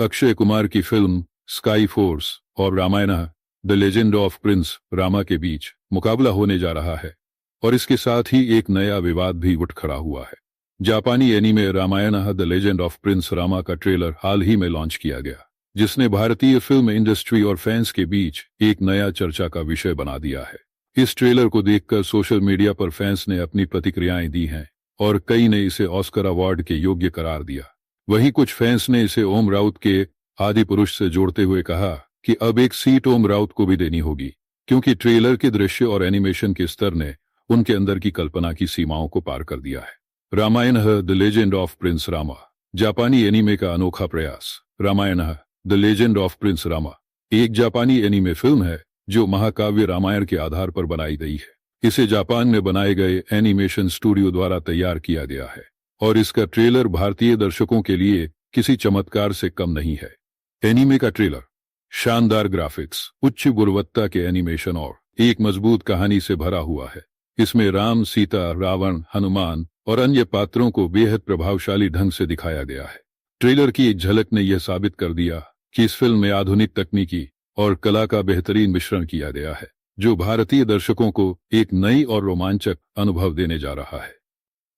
अक्षय कुमार की film Sky Force और Ramayana the legend of prince Rama के बीच मुकाबला होने जा रहा है और इसके साथ ही एक नया विवाद भी उठ खड़ा हुआ है। जापानी anime Ramayana the legend of prince Rama का ट्रेलर हाल ही में लॉन्च किया गया, जिसने भारतीय फिल्म इंडस्ट्री और फैंस के बीच एक नया चर्चा का विषय बना दिया है। इस ट्रेलर को देखकर सोशल मीडिया पर फैंस ने अपनी प्रतिक्रियाएं दी हैं और कई ने इसे ऑस्कर अवार्ड के योग्य करार दिया। वहीं कुछ फैंस ने इसे ओम राउत के आदि पुरुष से जोड़ते हुए कहा कि अब एक सीट ओम राउत को भी देनी होगी, क्योंकि ट्रेलर के दृश्य और एनिमेशन के स्तर ने उनके अंदर की कल्पना की सीमाओं को पार कर दिया है। Ramayana the legend of prince Rama जापानी एनीमे का अनोखा प्रयास। Ramayana the legend of prince Rama एक जापानी एनीमे फिल्म है जो महाकाव्य रामायण के आधार पर बनाई गई है। इसे जापान में बनाए गए एनिमेशन स्टूडियो द्वारा तैयार किया गया है और इसका ट्रेलर भारतीय दर्शकों के लिए किसी चमत्कार से कम नहीं है। एनीमे का ट्रेलर शानदार ग्राफिक्स, उच्च गुणवत्ता के एनिमेशन और एक मजबूत कहानी से भरा हुआ है। इसमें राम, सीता, रावण, हनुमान और अन्य पात्रों को बेहद प्रभावशाली ढंग से दिखाया गया है। ट्रेलर की एक झलक ने यह साबित कर दिया कि इस फिल्म में आधुनिक तकनीकी और कला का बेहतरीन मिश्रण किया गया है, जो भारतीय दर्शकों को एक नई और रोमांचक अनुभव देने जा रहा है।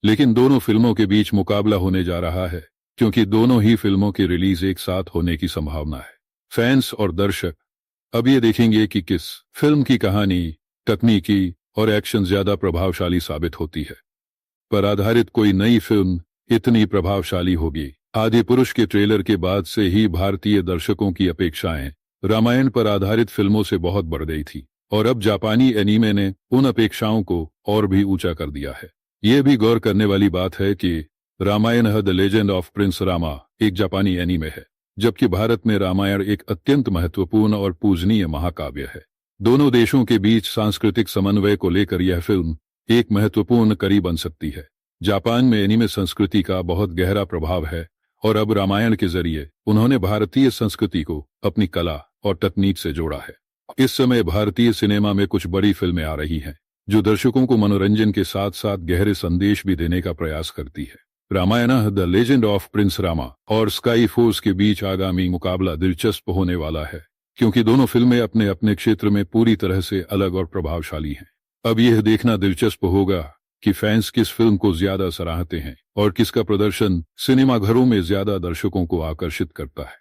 लेकिन दोनों फिल्मों के बीच मुकाबला होने जा रहा है, क्योंकि दोनों ही फिल्मों की रिलीज एक साथ होने की संभावना है। फैंस और दर्शक अब ये देखेंगे कि किस फिल्म की कहानी, तकनीकी और एक्शन ज्यादा प्रभावशाली साबित होती है। पर आधारित कोई नई फिल्म इतनी प्रभावशाली होगी। आदि पुरुष के ट्रेलर के बाद से ही भारतीय दर्शकों की अपेक्षाएं रामायण पर आधारित फिल्मों से बहुत बढ़ गई थी और अब जापानी एनीमे ने उन अपेक्षाओं को और भी ऊंचा कर दिया है। यह भी गौर करने वाली बात है कि Ramayana the legend of prince Rama एक जापानी एनीमे है, जबकि भारत में रामायण एक अत्यंत महत्वपूर्ण और पूजनीय महाकाव्य है। दोनों देशों के बीच सांस्कृतिक समन्वय को लेकर यह फिल्म एक महत्वपूर्ण कड़ी बन सकती है। जापान में एनीमे संस्कृति का बहुत गहरा प्रभाव है और अब रामायण के जरिए उन्होंने भारतीय संस्कृति को अपनी कला और तकनीक से जोड़ा है। इस समय भारतीय सिनेमा में कुछ बड़ी फिल्में आ रही हैं जो दर्शकों को मनोरंजन के साथ साथ गहरे संदेश भी देने का प्रयास करती है। Ramayana the legend of prince Rama और स्काई फोर्स के बीच आगामी मुकाबला दिलचस्प होने वाला है, क्योंकि दोनों फिल्में अपने अपने क्षेत्र में पूरी तरह से अलग और प्रभावशाली हैं। अब यह देखना दिलचस्प होगा कि फैंस किस फिल्म को ज्यादा सराहते हैं और किसका प्रदर्शन सिनेमाघरों में ज्यादा दर्शकों को आकर्षित करता है।